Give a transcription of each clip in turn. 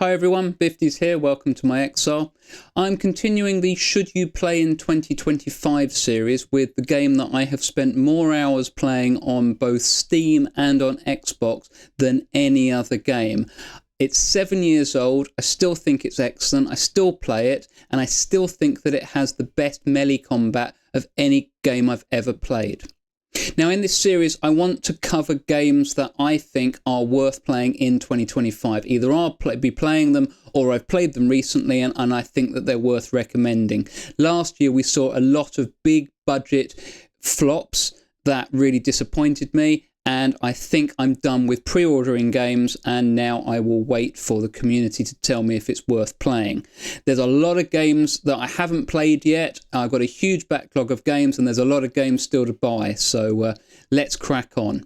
Hi everyone, Bifties here, welcome to my Exile. I'm continuing the Should You Play in 2025 series with the game that I have spent more hours playing on both Steam and on Xbox than any other game. It's 7 years old, I still think it's excellent, I still play it, and I still think that it has the best melee combat of any game I've ever played. Now in this series I want to cover games that I think are worth playing in 2025. Either I'll be playing them or I've played them recently and I think that they're worth recommending. Last year we saw a lot of big budget flops that really disappointed me, and I think I'm done with pre-ordering games, and now I will wait for the community to tell me if it's worth playing. There's a lot of games that I haven't played yet. I've got a huge backlog of games and there's a lot of games still to buy, so let's crack on.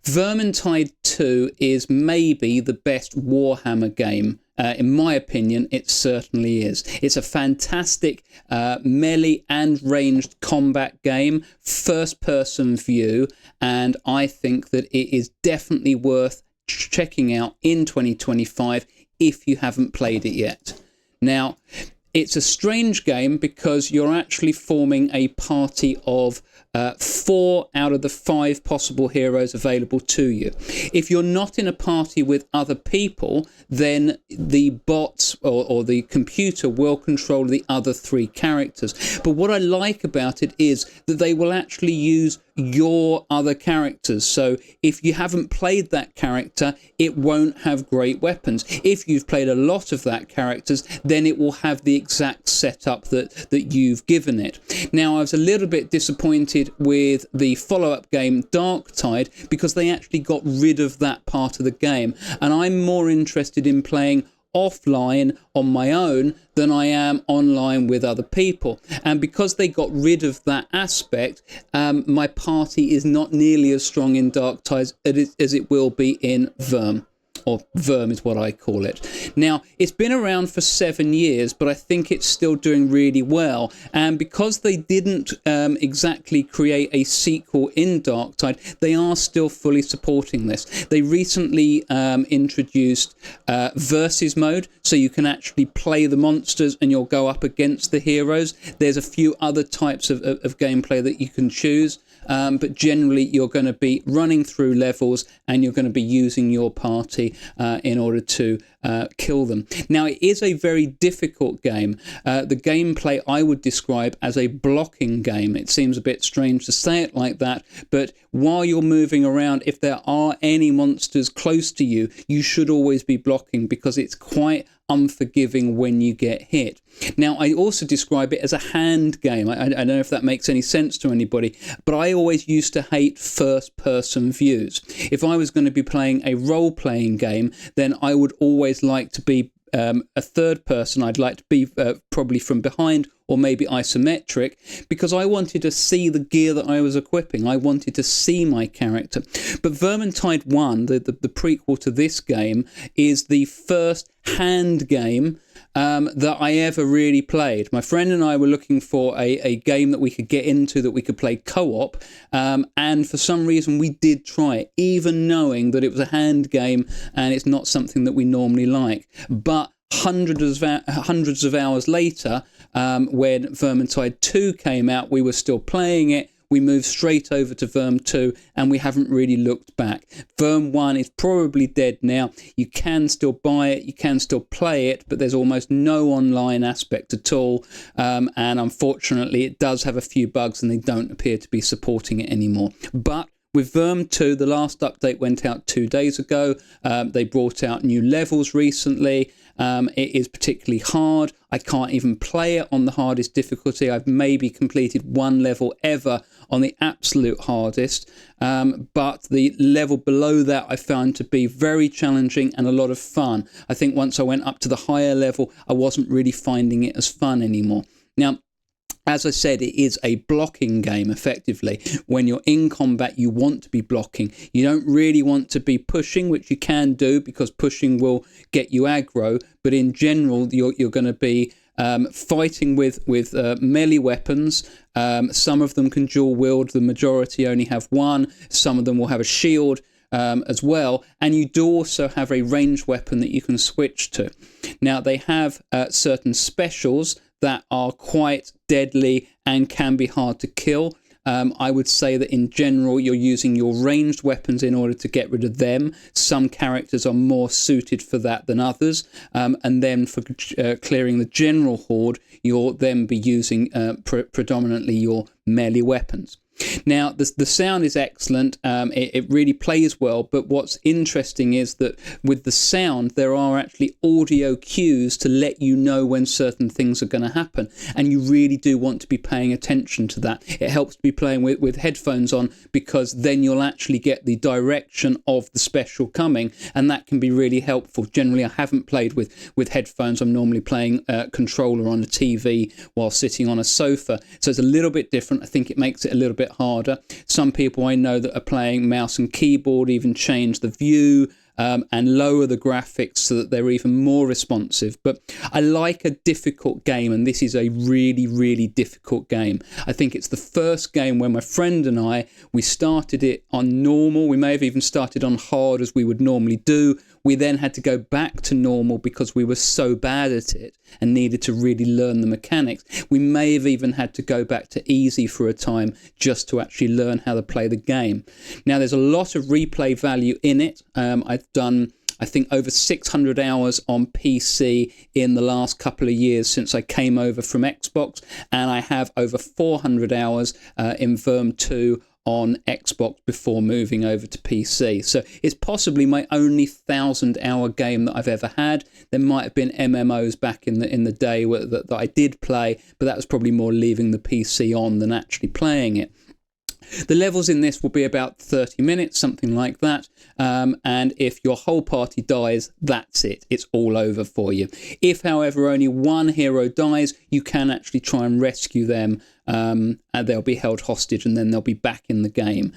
Vermintide 2 is maybe the best Warhammer game. In my opinion, it certainly is. It's a fantastic melee and ranged combat game, first-person view, and I think that it is definitely worth checking out in 2025 if you haven't played it yet. Now, it's a strange game because you're actually forming a party of 4 out of the 5 possible heroes available to you. If you're not in a party with other people, then the bots or the computer will control the other 3 characters. But what I like about it is that they will actually use your other characters. So if you haven't played that character, it won't have great weapons. If you've played a lot of that characters, then it will have the exact setup that you've given it. Now, I was a little bit disappointed with the follow-up game Darktide because they actually got rid of that part of the game, and I'm more interested in playing offline on my own than I am online with other people. And because they got rid of that aspect, my party is not nearly as strong in Darktide as it will be in Verm. Or Verm is what I call it. Now, it's been around for 7 years, but I think it's still doing really well. And because they didn't exactly create a sequel in Darktide, they are still fully supporting this. They recently introduced versus mode, so you can actually play the monsters and you'll go up against the heroes. There's a few other types of gameplay that you can choose. But generally you're going to be running through levels and you're going to be using your party in order to kill them. Now, it is a very difficult game. The gameplay I would describe as a blocking game. It seems a bit strange to say it like that, but while you're moving around, if there are any monsters close to you, you should always be blocking because it's quite unforgiving when you get hit. Now, I also describe it as a hand game. I don't know if that makes any sense to anybody, but I always used to hate first-person views. If I was going to be playing a role-playing game, then I would always like to be a third person. I'd like to be probably from behind or maybe isometric, because I wanted to see the gear that I was equipping. I wanted to see my character. But Vermintide 1, the prequel to this game, is the first hand game that I ever really played. My friend and I were looking for a game that we could get into, that we could play co-op, and for some reason we did try it, even knowing that it was a hand game and it's not something that we normally like. But hundreds of hours later, when Vermintide 2 came out, we were still playing it. We moved straight over to Verm 2 and we haven't really looked back. Verm 1 is probably dead now. You can still buy it, you can still play it, but there's almost no online aspect at all. And unfortunately, it does have a few bugs and they don't appear to be supporting it anymore. But with Verm 2, the last update went out 2 days ago. They brought out new levels recently. It is particularly hard. I can't even play it on the hardest difficulty. I've maybe completed 1 level ever on the absolute hardest. But the level below that I found to be very challenging and a lot of fun. I think once I went up to the higher level, I wasn't really finding it as fun anymore. Now, as I said, it is a blocking game, effectively. When you're in combat, you want to be blocking. You don't really want to be pushing, which you can do because pushing will get you aggro. But in general, you're going to be fighting with melee weapons. Some of them can dual wield. The majority only have one. Some of them will have a shield. as well, and you do also have a ranged weapon that you can switch to. Now, they have certain specials that are quite deadly and can be hard to kill. I would say that in general you're using your ranged weapons in order to get rid of them. Some characters are more suited for that than others, and then for clearing the general horde you'll then be using predominantly your melee weapons. Now, the sound is excellent. It really plays well, but what's interesting is that with the sound, there are actually audio cues to let you know when certain things are going to happen, and you really do want to be paying attention to that. It helps to be playing with headphones on, because then you'll actually get the direction of the special coming, and that can be really helpful. Generally, I haven't played with headphones. I'm normally playing controller on a TV while sitting on a sofa, so it's a little bit different. I think it makes it a little bit harder. Some people I know that are playing mouse and keyboard even change the view and lower the graphics so that they're even more responsive. But I like a difficult game, and this is a really, really difficult game. I think it's the first game where my friend and we started it on normal. We may have even started on hard, as we would normally do. We then had to go back to normal because we were so bad at it and needed to really learn the mechanics. We may have even had to go back to easy for a time just to actually learn how to play the game. Now, there's a lot of replay value in it. I've done, I think, over 600 hours on PC in the last couple of years since I came over from Xbox, and I have over 400 hours in Verm 2 on Xbox before moving over to PC. So it's possibly my only 1,000-hour game that I've ever had. There might have been MMOs back in the day that I did play, but that was probably more leaving the PC on than actually playing it. The levels in this will be about 30 minutes, something like that. And if your whole party dies, that's it. It's all over for you. If, however, only one hero dies, you can actually try and rescue them. And they'll be held hostage, and then they'll be back in the game.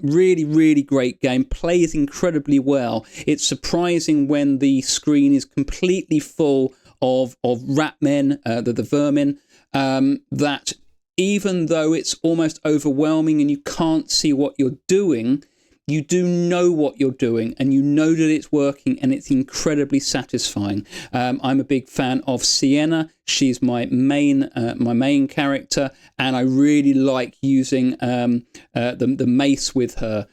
Really, really great game. Plays incredibly well. It's surprising when the screen is completely full of rat men, the vermin, that even though it's almost overwhelming and you can't see what you're doing, you do know what you're doing, and you know that it's working, and it's incredibly satisfying. I'm a big fan of Sienna. She's my main character, and I really like using the mace with her.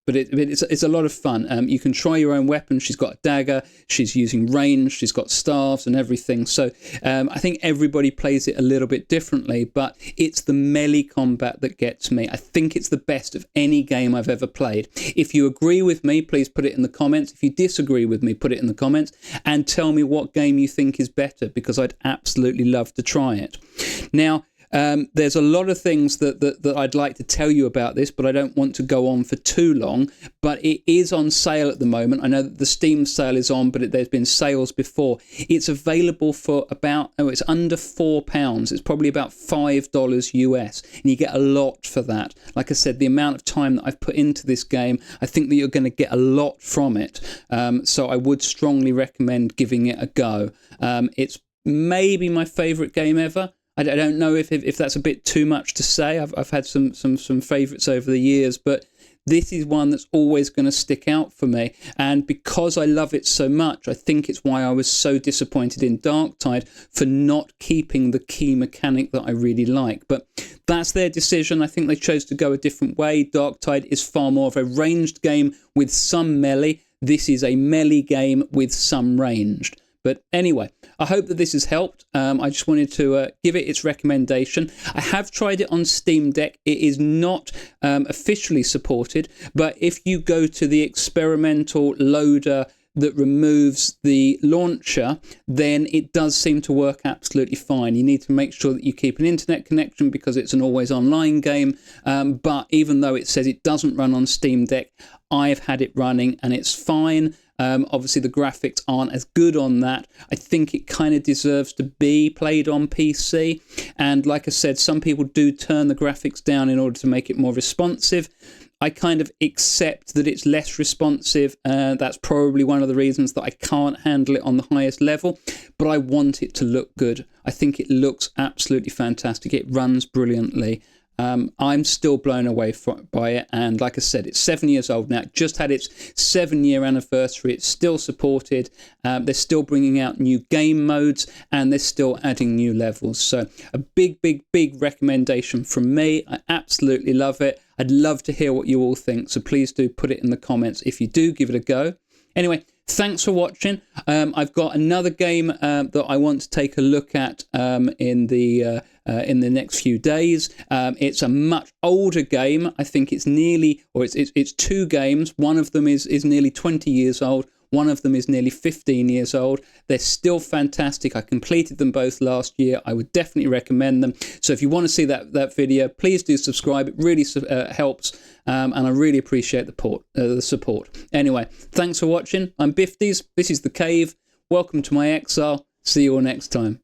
But it's a lot of fun. You can try your own weapon. She's got a dagger. She's using range. She's got staves and everything. So I think everybody plays it a little bit differently, but it's the melee combat that gets me. I think it's the best of any game I've ever played. If you agree with me, please put it in the comments. If you disagree with me, put it in the comments, and tell me what game you think is better, because I'd absolutely love to try it. Now, there's a lot of things that I'd like to tell you about this, but I don't want to go on for too long. But it is on sale at the moment. I know that the Steam sale is on, but there's been sales before. It's available for about, it's under £4. It's probably about $5 US, and you get a lot for that. Like I said, the amount of time that I've put into this game, I think that you're going to get a lot from it. So I would strongly recommend giving it a go. It's maybe my favourite game ever. I don't know if that's a bit too much to say. I've had some favourites over the years, but this is one that's always going to stick out for me. And because I love it so much, I think it's why I was so disappointed in Darktide for not keeping the key mechanic that I really like. But that's their decision. I think they chose to go a different way. Darktide is far more of a ranged game with some melee. This is a melee game with some ranged. But anyway, I hope that this has helped. I just wanted to give it its recommendation. I have tried it on Steam Deck. It is not officially supported, but if you go to the experimental loader that removes the launcher, then it does seem to work absolutely fine. You need to make sure that you keep an internet connection because it's an always online game. But even though it says it doesn't run on Steam Deck, I've had it running and it's fine. Obviously, the graphics aren't as good on that. I think it kind of deserves to be played on PC. And like I said, some people do turn the graphics down in order to make it more responsive. I kind of accept that it's less responsive. That's probably one of the reasons that I can't handle it on the highest level. But I want it to look good. I think it looks absolutely fantastic. It runs brilliantly. I'm still blown away by it. And like I said, it's 7 years old now. It just had its 7-year anniversary. It's still supported. They're still bringing out new game modes, and they're still adding new levels. So a big, big, big recommendation from me. I absolutely love it. I'd love to hear what you all think. So please do put it in the comments if you do give it a go. Anyway, thanks for watching. I've got another game that I want to take a look at in the next few days. It's a much older game. I think it's nearly, or it's 2 games. One of them is nearly 20 years old. One of them is nearly 15 years old. They're still fantastic. I completed them both last year. I would definitely recommend them. So if you want to see that video, please do subscribe. It really helps, and I really appreciate the support. Anyway, thanks for watching. I'm Bifties. This is The Cave. Welcome to my Exile. See you all next time.